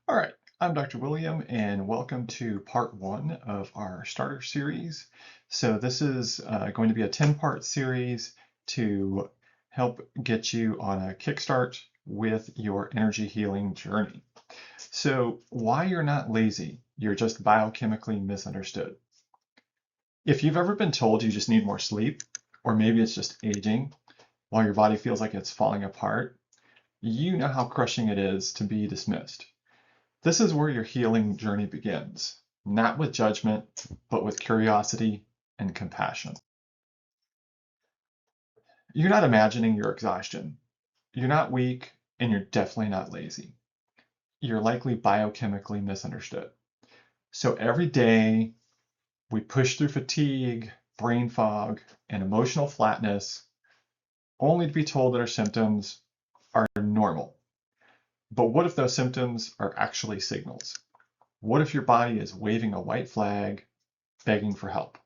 All right, I'm Dr. William, and welcome to part one of our starter series. So this is going to be a 10-part series to help get you on a kickstart with your energy healing journey. So why you're not lazy, you're just biochemically misunderstood. If you've ever been told you just need more sleep, or maybe it's just aging, while your body feels like it's falling apart, you know how crushing it is to be dismissed. This is where your healing journey begins, not with judgment, but with curiosity and compassion. You're not imagining your exhaustion. You're not weak, and you're definitely not lazy. You're likely biochemically misunderstood. So every day we push through fatigue, brain fog, and emotional flatness, only to be told that our symptoms are normal. But what if those symptoms are actually signals? What if your body is waving a white flag, begging for help?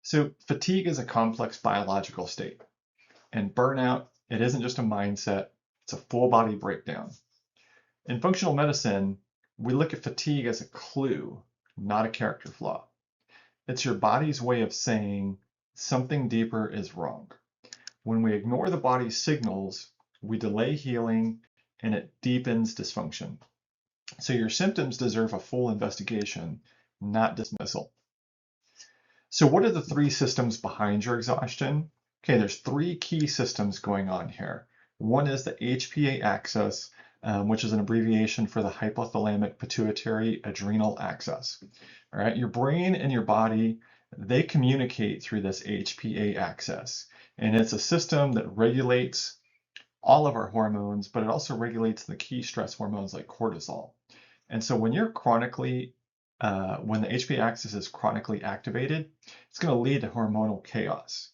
So fatigue is a complex biological state, and burnout, it isn't just a mindset, it's a full body breakdown. In functional medicine, we look at fatigue as a clue, not a character flaw. It's your body's way of saying something deeper is wrong. When we ignore the body's signals, we delay healing and it deepens dysfunction. So your symptoms deserve a full investigation, not dismissal. So what are the three systems behind your exhaustion? Okay, there's three key systems going on here. One is the HPA axis, which is an abbreviation for the hypothalamic pituitary adrenal axis. All right, your brain and your body, they communicate through this HPA axis. And it's a system that regulates all of our hormones, but it also regulates the key stress hormones like cortisol. And so when the HPA axis is chronically activated, it's going to lead to hormonal chaos.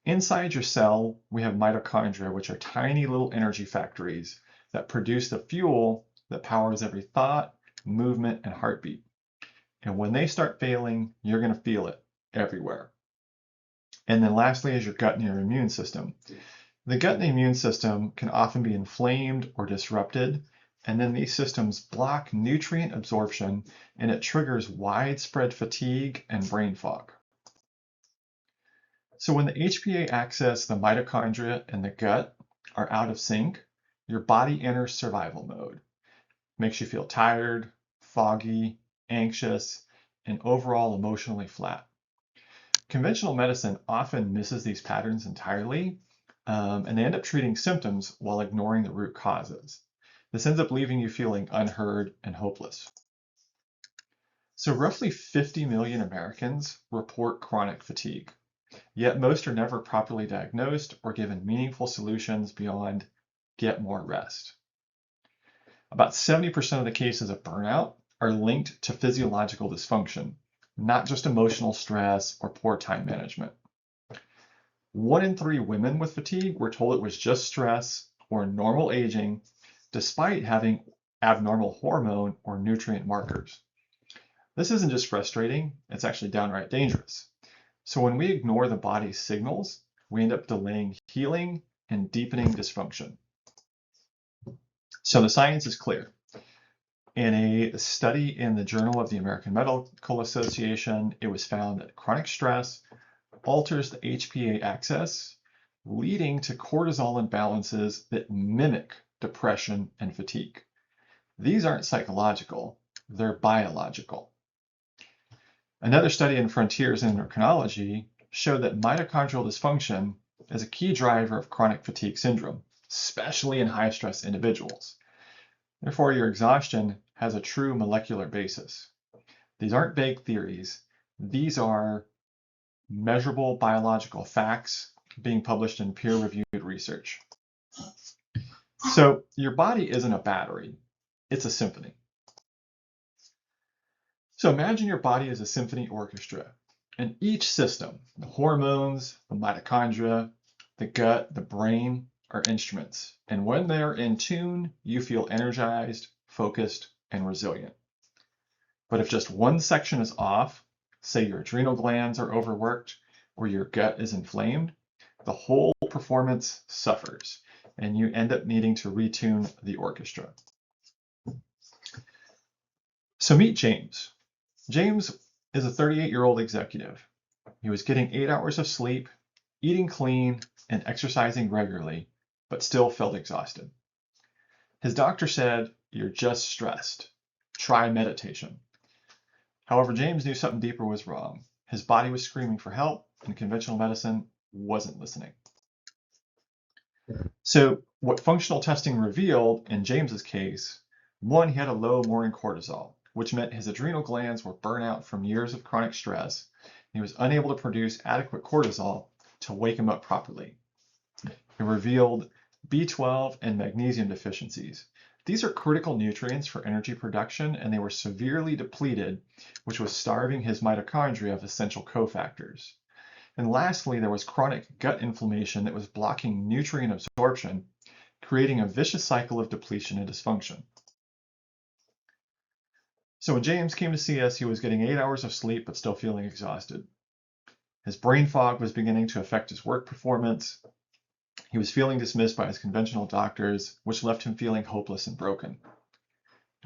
Inside your cell, we have mitochondria, which are tiny little energy factories that produce the fuel that powers every thought, movement, and heartbeat. And when they start failing, you're going to feel it everywhere. And then lastly is your gut and your immune system. The gut and the immune system can often be inflamed or disrupted, and then these systems block nutrient absorption and it triggers widespread fatigue and brain fog. So when the HPA axis, the mitochondria, and the gut are out of sync, your body enters survival mode. Makes you feel tired, foggy, anxious, and overall emotionally flat. Conventional medicine often misses these patterns entirely, and they end up treating symptoms while ignoring the root causes. This ends up leaving you feeling unheard and hopeless. So roughly 50 million Americans report chronic fatigue, yet most are never properly diagnosed or given meaningful solutions beyond get more rest. About 70% of the cases of burnout are linked to physiological dysfunction, not just emotional stress or poor time management. 1 in 3 women with fatigue were told it was just stress or normal aging, despite having abnormal hormone or nutrient markers. This isn't just frustrating, it's actually downright dangerous. So when we ignore the body's signals, we end up delaying healing and deepening dysfunction. So the science is clear. In a study in the Journal of the American Medical Association, it was found that chronic stress alters the HPA axis, leading to cortisol imbalances that mimic depression and fatigue. These aren't psychological, they're biological. Another study in Frontiers in Endocrinology showed that mitochondrial dysfunction is a key driver of chronic fatigue syndrome, especially in high stress individuals. Therefore, your exhaustion has a true molecular basis. These aren't vague theories, these are measurable biological facts being published in peer-reviewed research. So your body isn't a battery, it's a symphony. So imagine your body as a symphony orchestra, and each system, the hormones, the mitochondria, the gut, the brain, are instruments. And when they're in tune, you feel energized, focused, and resilient. But if just one section is off, say your adrenal glands are overworked or your gut is inflamed, the whole performance suffers and you end up needing to retune the orchestra. So meet James. James is a 38-year-old executive. He was getting 8 hours of sleep, eating clean, and exercising regularly, but still felt exhausted. His doctor said, "You're just stressed. Try meditation." However, James knew something deeper was wrong. His body was screaming for help, and conventional medicine wasn't listening. So what functional testing revealed in James's case, one, he had a low morning cortisol, which meant his adrenal glands were burnt out from years of chronic stress. And he was unable to produce adequate cortisol to wake him up properly. It revealed B12 and magnesium deficiencies. These are critical nutrients for energy production, and they were severely depleted, which was starving his mitochondria of essential cofactors. And lastly, there was chronic gut inflammation that was blocking nutrient absorption, creating a vicious cycle of depletion and dysfunction. So when James came to see us, he was getting 8 hours of sleep, but still feeling exhausted. His brain fog was beginning to affect his work performance. He was feeling dismissed by his conventional doctors, which left him feeling hopeless and broken.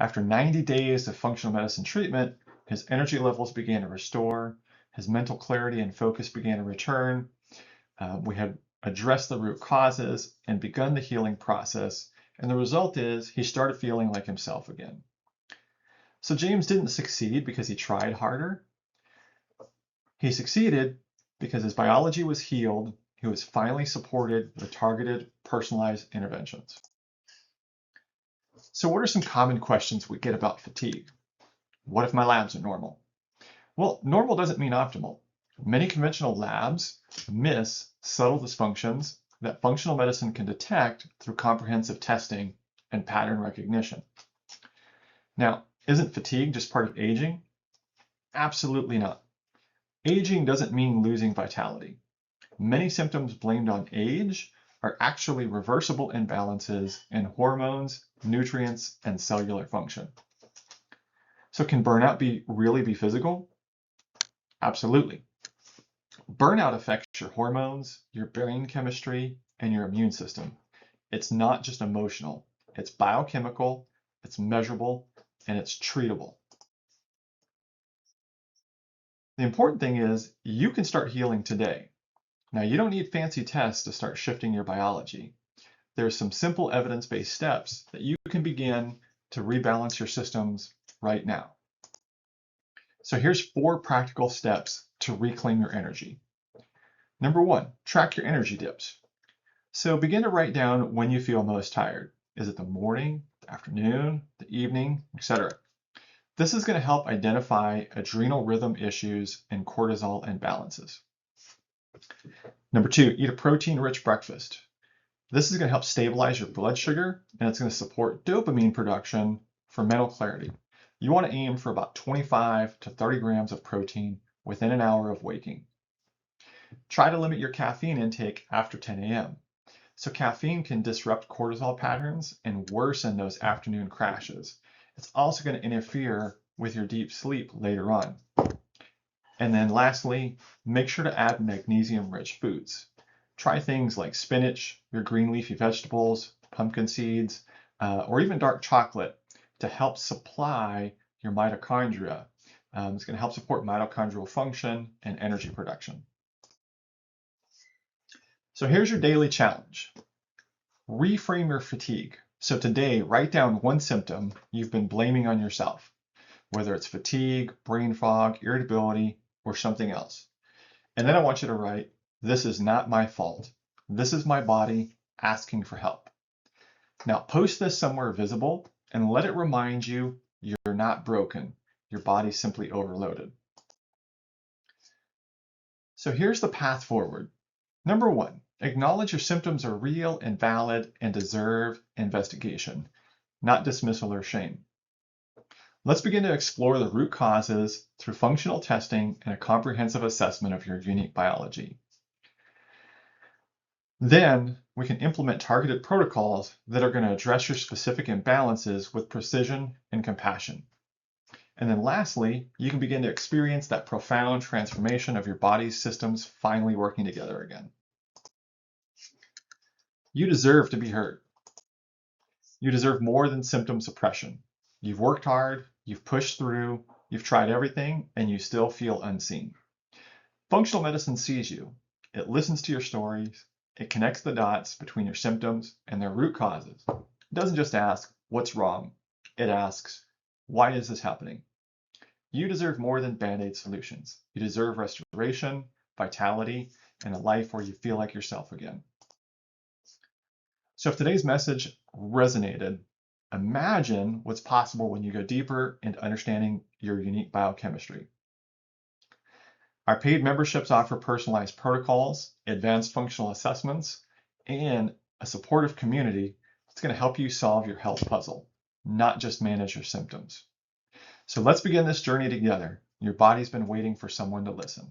After 90 days of functional medicine treatment, his energy levels began to restore, his mental clarity and focus began to return. We had addressed the root causes and begun the healing process, and the result is he started feeling like himself again. So James didn't succeed because he tried harder. He succeeded because his biology was healed. He was finally supported with targeted, personalized interventions. So what are some common questions we get about fatigue? What if my labs are normal? Well, normal doesn't mean optimal. Many conventional labs miss subtle dysfunctions that functional medicine can detect through comprehensive testing and pattern recognition. Now, isn't fatigue just part of aging? Absolutely not. Aging doesn't mean losing vitality. Many symptoms blamed on age are actually reversible imbalances in hormones, nutrients, and cellular function. So can burnout really be physical? Absolutely. Burnout affects your hormones, your brain chemistry, and your immune system. It's not just emotional. It's biochemical, it's measurable, and it's treatable. The important thing is you can start healing today. Now, you don't need fancy tests to start shifting your biology. There's some simple evidence-based steps that you can begin to rebalance your systems right now. So here's 4 practical steps to reclaim your energy. Number 1, track your energy dips. So begin to write down when you feel most tired. Is it the morning, the afternoon, the evening, etc.? This is going to help identify adrenal rhythm issues and cortisol imbalances. Number 2, eat a protein-rich breakfast. This is going to help stabilize your blood sugar, and it's going to support dopamine production for mental clarity. You want to aim for about 25 to 30 grams of protein within an hour of waking. Try to limit your caffeine intake after 10 a.m. So caffeine can disrupt cortisol patterns and worsen those afternoon crashes. It's also going to interfere with your deep sleep later on. And then lastly, make sure to add magnesium-rich foods. Try things like spinach, your green leafy vegetables, pumpkin seeds, or even dark chocolate to help supply your mitochondria. It's going to help support mitochondrial function and energy production. So here's your daily challenge. Reframe your fatigue. So today, write down one symptom you've been blaming on yourself, whether it's fatigue, brain fog, irritability, or something else. And then I want you to write, "This is not my fault. This is my body asking for help." Now post this somewhere visible and let it remind you you're not broken. Your body's simply overloaded. So here's the path forward. Number 1, acknowledge your symptoms are real and valid and deserve investigation, not dismissal or shame. Let's begin to explore the root causes through functional testing and a comprehensive assessment of your unique biology. Then we can implement targeted protocols that are going to address your specific imbalances with precision and compassion. And then lastly, you can begin to experience that profound transformation of your body's systems finally working together again. You deserve to be heard. You deserve more than symptom suppression. You've worked hard, You've pushed through, you've tried everything, and you still feel unseen. Functional medicine sees you. It listens to your stories. It connects the dots between your symptoms and their root causes. It doesn't just ask, what's wrong? It asks, why is this happening? You deserve more than Band-Aid solutions. You deserve restoration, vitality, and a life where you feel like yourself again. So if today's message resonated, imagine what's possible when you go deeper into understanding your unique biochemistry. Our paid memberships offer personalized protocols, advanced functional assessments, and a supportive community that's going to help you solve your health puzzle, not just manage your symptoms. So let's begin this journey together. Your body's been waiting for someone to listen.